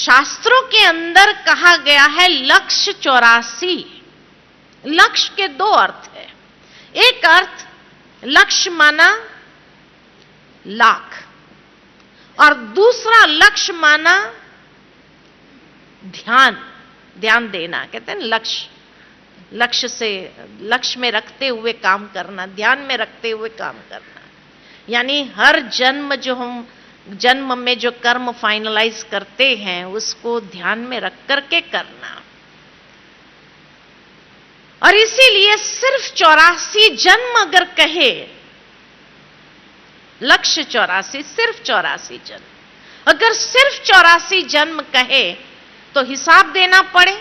शास्त्रों के अंदर कहा गया है लक्ष्य 84। लक्ष्य के दो अर्थ है। एक अर्थ लक्ष्य माना लाख, और दूसरा लक्ष्य माना ध्यान देना। कहते हैं लक्ष्य में रखते हुए काम करना, ध्यान में रखते हुए काम करना। यानी हर जन्म में जो कर्म फाइनलाइज करते हैं उसको ध्यान में रख करके करना। और इसीलिए सिर्फ 84 जन्म अगर कहे, लक्ष्य 84, सिर्फ 84 जन्म, अगर सिर्फ 84 जन्म कहे तो हिसाब देना पड़े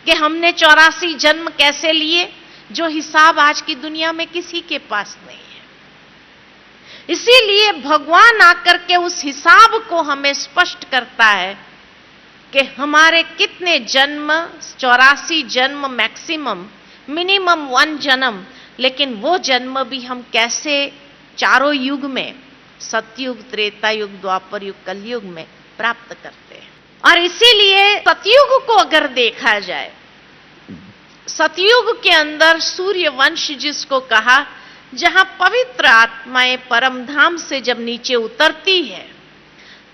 कि हमने 84 जन्म कैसे लिए, जो हिसाब आज की दुनिया में किसी के पास नहीं है। इसीलिए भगवान आकर के उस हिसाब को हमें स्पष्ट करता है कि हमारे कितने जन्म, 84 जन्म मैक्सिमम, मिनिमम 1 जन्म, लेकिन वो जन्म भी हम कैसे चारों युग में, सतयुग, त्रेता युग, द्वापर युग, कलयुग में प्राप्त करते हैं। और इसीलिए सतयुग को अगर देखा जाए, सतयुग के अंदर सूर्य वंश जिसको कहा, जहां पवित्र आत्माएं परम धाम से जब नीचे उतरती है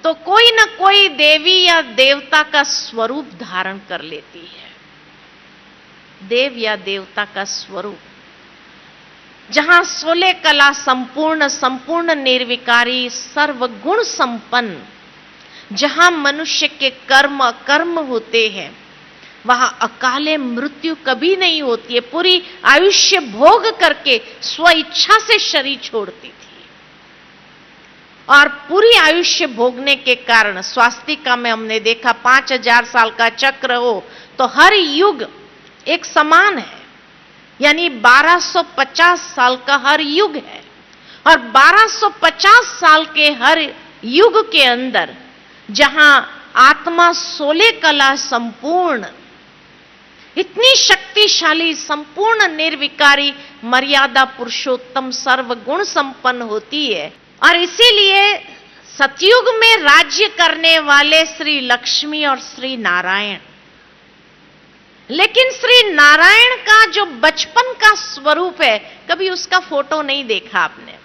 तो कोई न कोई देवी या देवता का स्वरूप धारण कर लेती है। देव या देवता का स्वरूप, जहां 16 कला संपूर्ण निर्विकारी, सर्वगुण संपन्न, जहां मनुष्य के कर्म अकर्म होते हैं, वहां अकाले मृत्यु कभी नहीं होती है। पूरी आयुष्य भोग करके स्व इच्छा से शरीर छोड़ती थी, और पूरी आयुष्य भोगने के कारण स्वास्तिका में हमने देखा 5000 साल का चक्र हो तो हर युग एक समान है, यानी 1250 साल का हर युग है। और 1250 साल के हर युग के अंदर जहां आत्मा 16 कला संपूर्ण, इतनी शक्तिशाली, संपूर्ण निर्विकारी, मर्यादा पुरुषोत्तम, सर्वगुण संपन्न होती है। और इसीलिए सतयुग में राज्य करने वाले श्री लक्ष्मी और श्री नारायण, लेकिन श्री नारायण का जो बचपन का स्वरूप है, कभी उसका फोटो नहीं देखा आपने।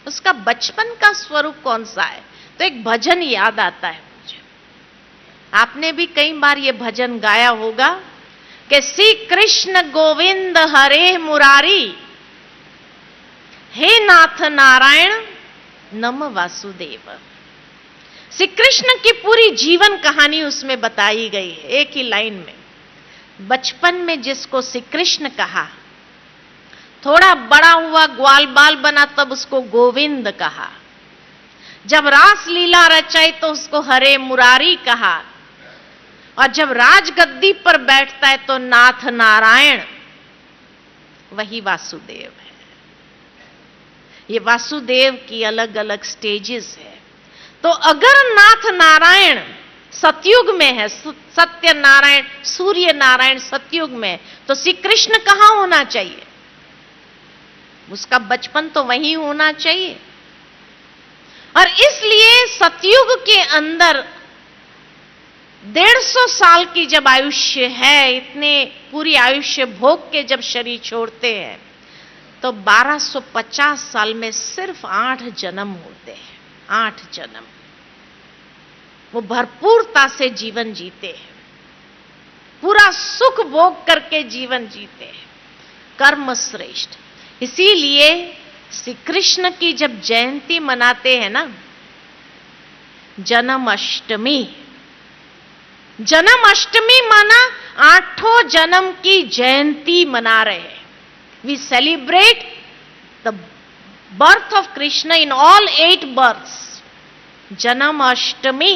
उसका बचपन का स्वरूप कौन सा है? तो एक भजन याद आता है मुझे, आपने भी कई बार ये भजन गाया होगा कि श्री कृष्ण गोविंद हरे मुरारी, हे नाथ नारायण नम वासुदेव। श्री कृष्ण की पूरी जीवन कहानी उसमें बताई गई है एक ही लाइन में। बचपन में जिसको श्री कृष्ण कहा, थोड़ा बड़ा हुआ, ग्वाल बाल बना, तब उसको गोविंद कहा। जब रास लीला रचाई तो उसको हरे मुरारी कहा, और जब राजगद्दी पर बैठता है तो नाथ नारायण, वही वासुदेव है। ये वासुदेव की अलग अलग स्टेजेस है। तो अगर नाथ नारायण सतयुग में है, सत्य नारायण, सूर्य नारायण सतयुग में, तो श्री कृष्ण कहां होना चाहिए? उसका बचपन तो वहीं होना चाहिए। और इसलिए सतयुग के अंदर 150 साल की जब आयुष्य है, इतने पूरी आयुष्य भोग के जब शरीर छोड़ते हैं, तो 1250 साल में सिर्फ 8 जन्म होते हैं। 8 जन्म वो भरपूरता से जीवन जीते हैं, पूरा सुख भोग करके जीवन जीते हैं, कर्म श्रेष्ठ। इसीलिए श्री कृष्ण की जब जयंती मनाते हैं ना, जन्माष्टमी, जन्माष्टमी माना 8 जन्म की जयंती मना रहे हैं। We celebrate the birth of Krishna in all 8 births. Janmashtami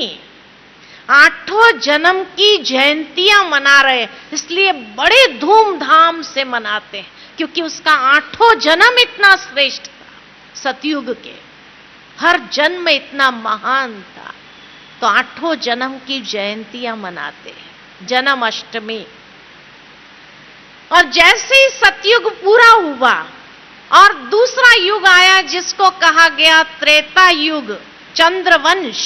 8 जन्म की जयंतियां मना रहे हैं, इसलिए बड़े धूमधाम से मनाते हैं, क्योंकि उसका 8 जन्म इतना श्रेष्ठ था। सतयुग के हर जन्म इतना महान था, तो 8 जन्म की जयंतियां मनाते हैं, जन्माष्टमी। और जैसे ही सतयुग पूरा हुआ और दूसरा युग आया जिसको कहा गया त्रेता युग, चंद्रवंश,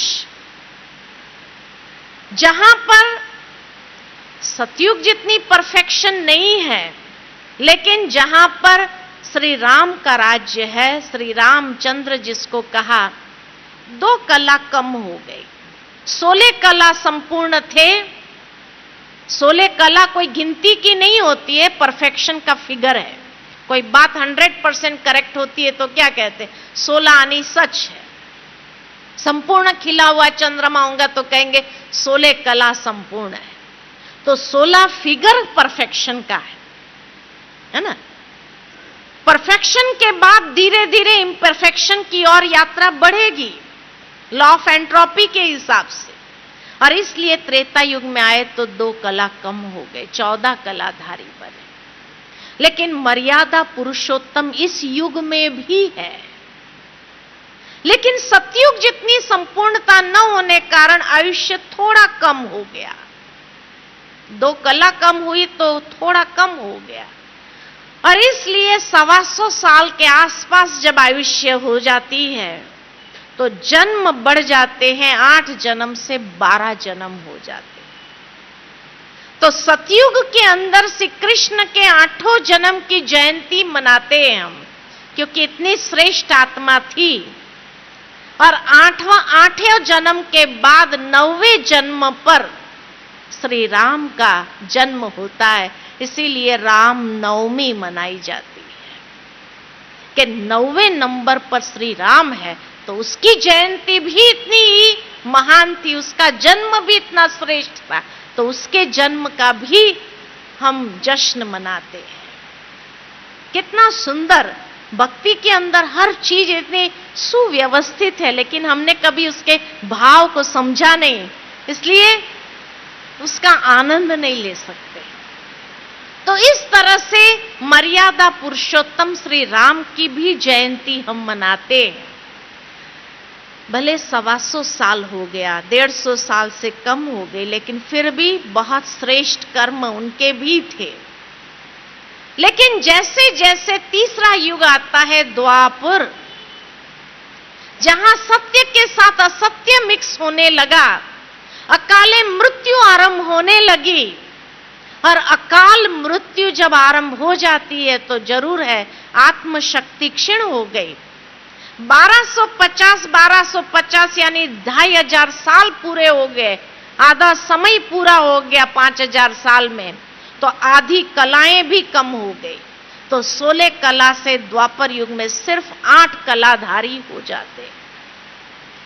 जहां पर सतयुग जितनी परफेक्शन नहीं है, लेकिन जहां पर श्री राम का राज्य है, श्री रामचंद्र जिसको कहा, 2 कला कम हो गई। 16 कला संपूर्ण थे। 16 कला कोई गिनती की नहीं होती है, परफेक्शन का फिगर है। कोई बात 100% करेक्ट होती है तो क्या कहते हैं, 16 आनी सच है। संपूर्ण खिला हुआ चंद्रमा होगा तो कहेंगे 16 कला संपूर्ण है। तो 16 फिगर परफेक्शन का है ना। परफेक्शन के बाद धीरे धीरे इम्परफेक्शन की ओर यात्रा बढ़ेगी, लॉ ऑफ एंट्रोपी के हिसाब से। और इसलिए त्रेता युग में आए तो 2 कला कम हो गए, 14 कलाधारी बने। लेकिन मर्यादा पुरुषोत्तम इस युग में भी है। लेकिन सतयुग जितनी संपूर्णता न होने कारण आयुष्य थोड़ा कम हो गया। 2 कला कम हुई तो थोड़ा कम हो गया। और इसलिए 125 साल के आसपास जब आयुष्य हो जाती है तो जन्म बढ़ जाते हैं, 8 जन्म से 12 जन्म हो जाते हैं। तो सतयुग के अंदर श्री कृष्ण के 8 जन्म की जयंती मनाते हैं हम, क्योंकि इतनी श्रेष्ठ आत्मा थी। और 8वें जन्म के बाद 9वें जन्म पर श्री राम का जन्म होता है। इसीलिए राम नवमी मनाई जाती है कि 9वें नंबर पर श्री राम है, तो उसकी जयंती भी इतनी ही महान थी, उसका जन्म भी इतना श्रेष्ठ था, तो उसके जन्म का भी हम जश्न मनाते हैं। कितना सुंदर! भक्ति के अंदर हर चीज इतनी सुव्यवस्थित है, लेकिन हमने कभी उसके भाव को समझा नहीं, इसलिए उसका आनंद नहीं ले सकते। तो इस तरह से मर्यादा पुरुषोत्तम श्री राम की भी जयंती हम मनाते हैं। भले 125 साल हो गया, 150 साल से कम हो गए, लेकिन फिर भी बहुत श्रेष्ठ कर्म उनके भी थे। लेकिन जैसे जैसे तीसरा युग आता है, द्वापर, जहां सत्य के साथ असत्य मिक्स होने लगा, अकाले मृत्यु आरंभ होने लगी। और अकाल मृत्यु जब आरंभ हो जाती है तो जरूर है आत्मशक्ति क्षीण हो गई। 1250 यानी 2500 साल पूरे हो गए, आधा समय पूरा हो गया 5000 साल में, तो आधी कलाएं भी कम हो गई। तो 16 कला से द्वापर युग में सिर्फ 8 कलाधारी हो जाते।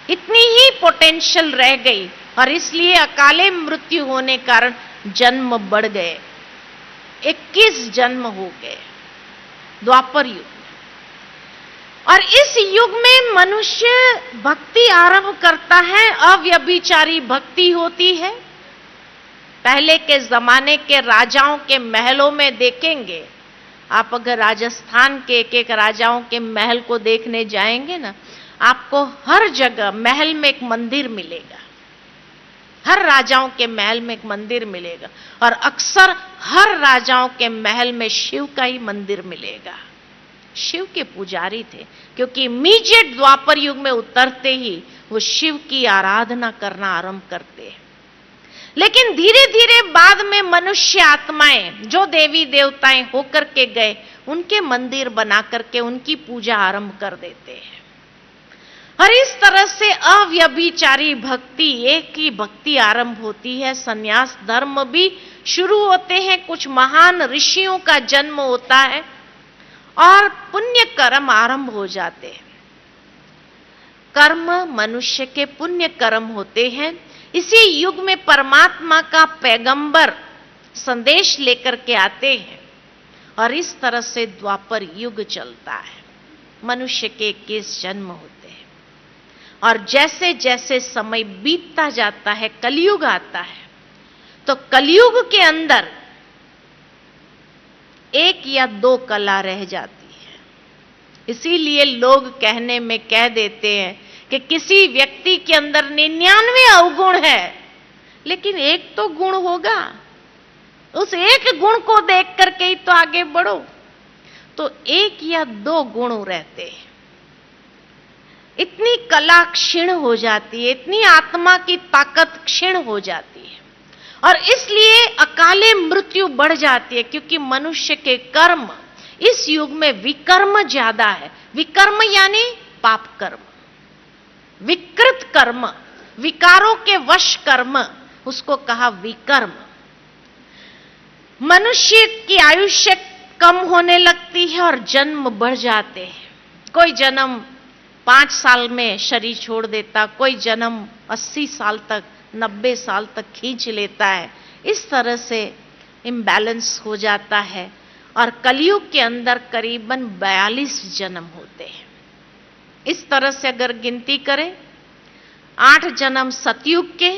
इतनी ही पोटेंशियल रह गई, और इसलिए अकाले मृत्यु होने कारण जन्म बढ़ गए, 21 जन्म हो गए द्वापर युग में। और इस युग में मनुष्य भक्ति आरंभ करता है, अव्यभिचारी भक्ति होती है। पहले के जमाने के राजाओं के महलों में देखेंगे आप, अगर राजस्थान के एक राजाओं के महल को देखने जाएंगे ना, आपको हर जगह महल में एक मंदिर मिलेगा। हर राजाओं के महल में एक मंदिर मिलेगा, और अक्सर हर राजाओं के महल में शिव का ही मंदिर मिलेगा। शिव के पुजारी थे, क्योंकि इमीडिएट द्वापर युग में उतरते ही वो शिव की आराधना करना आरंभ करते हैं। लेकिन धीरे धीरे बाद में मनुष्य आत्माएं जो देवी देवताएं होकर के गए, उनके मंदिर बना करके उनकी पूजा आरंभ कर देते हैं। और इस तरह से अव्यभिचारी भक्ति, एक ही भक्ति आरंभ होती है। संन्यास धर्म भी शुरू होते हैं, कुछ महान ऋषियों का जन्म होता है और पुण्य कर्म आरंभ हो जाते हैं। कर्म मनुष्य के पुण्य कर्म होते हैं। इसी युग में परमात्मा का पैगंबर संदेश लेकर के आते हैं, और इस तरह से द्वापर युग चलता है। मनुष्य के 21 जन्म होते हैं, और जैसे जैसे समय बीतता जाता है, कलयुग आता है, तो कलयुग के अंदर 1 या 2 कला रह जाती है। इसीलिए लोग कहने में कह देते हैं कि किसी व्यक्ति के अंदर 99 अवगुण है, लेकिन एक तो गुण होगा, उस एक गुण को देख करके ही तो आगे बढ़ो। तो 1 या 2 गुण रहते हैं। इतनी कला क्षीण हो जाती है, इतनी आत्मा की ताकत क्षीण हो जाती है और इसलिए अकाले मृत्यु बढ़ जाती है, क्योंकि मनुष्य के कर्म इस युग में विकर्म ज्यादा है। विकर्म यानी पाप कर्म, विकृत कर्म, विकारों के वश कर्म, उसको कहा विकर्म। मनुष्य की आयुष्य कम होने लगती है और जन्म बढ़ जाते हैं। कोई जन्म 5 साल में शरीर छोड़ देता, कोई जन्म 80 साल तक, 90 साल तक खींच लेता है। इस तरह से इम्बैलेंस हो जाता है और कलयुग के अंदर करीबन 42 जन्म होते हैं। इस तरह से अगर गिनती करें, 8 जन्म सतयुग के,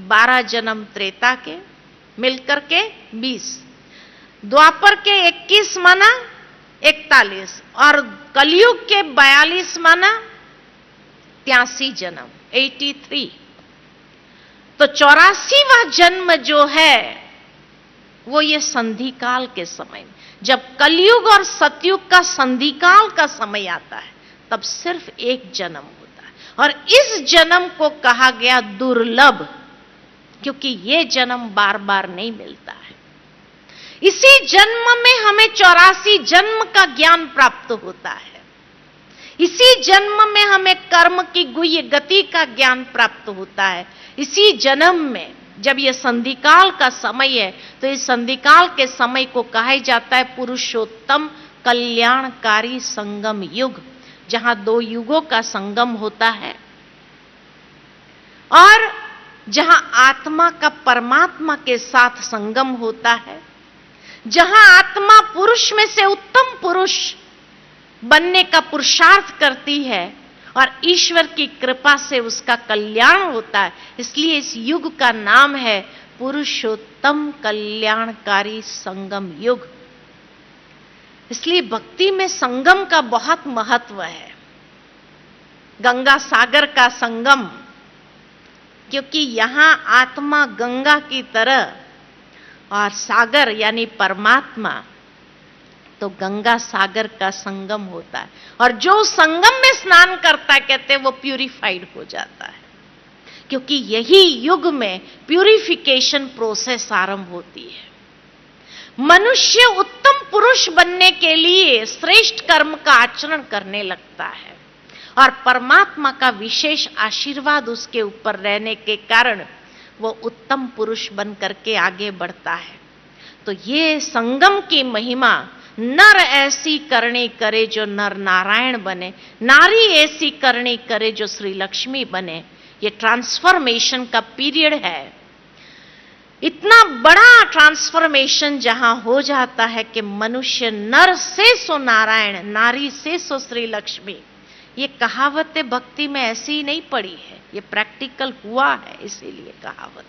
12 जन्म त्रेता के, मिलकर के 20, द्वापर के 21 माना 41 और कलयुग के 42 माना 83 जन्म, 83। तो 84वां जन्म जो है वो ये संधिकाल के समय में, जब कलयुग और सतयुग का संधिकाल का समय आता है, तब सिर्फ एक जन्म होता है और इस जन्म को कहा गया दुर्लभ, क्योंकि ये जन्म बार बार नहीं मिलता है। इसी जन्म में हमें 84 जन्म का ज्ञान प्राप्त होता है। इसी जन्म में हमें कर्म की गुह्य गति का ज्ञान प्राप्त होता है। इसी जन्म में जब यह संधिकाल का समय है, तो इस संधिकाल के समय को कहा जाता है पुरुषोत्तम कल्याणकारी संगम युग, जहां 2 युगों का संगम होता है और जहां आत्मा का परमात्मा के साथ संगम होता है, जहां आत्मा पुरुष में से उत्तम पुरुष बनने का पुरुषार्थ करती है और ईश्वर की कृपा से उसका कल्याण होता है। इसलिए इस युग का नाम है पुरुषोत्तम कल्याणकारी संगम युग। इसलिए भक्ति में संगम का बहुत महत्व है। गंगा सागर का संगम, क्योंकि यहां आत्मा गंगा की तरह और सागर यानी परमात्मा, तो गंगा सागर का संगम होता है और जो संगम में स्नान करता है, कहते हैं वो प्यूरिफाइड हो जाता है, क्योंकि यही युग में प्यूरिफिकेशन प्रोसेस आरंभ होती है। मनुष्य उत्तम पुरुष बनने के लिए श्रेष्ठ कर्म का आचरण करने लगता है और परमात्मा का विशेष आशीर्वाद उसके ऊपर रहने के कारण वो उत्तम पुरुष बन करके आगे बढ़ता है। तो ये संगम की महिमा, नर ऐसी करनी करे जो नर नारायण बने, नारी ऐसी करनी करे जो श्री लक्ष्मी बने, ये ट्रांसफॉर्मेशन का पीरियड है। इतना बड़ा ट्रांसफॉर्मेशन जहां हो जाता है कि मनुष्य नर से सो नारायण, नारी से सो श्री लक्ष्मी। ये कहावतें भक्ति में ऐसी ही नहीं पड़ी है, ये प्रैक्टिकल हुआ है, इसीलिए कहावत।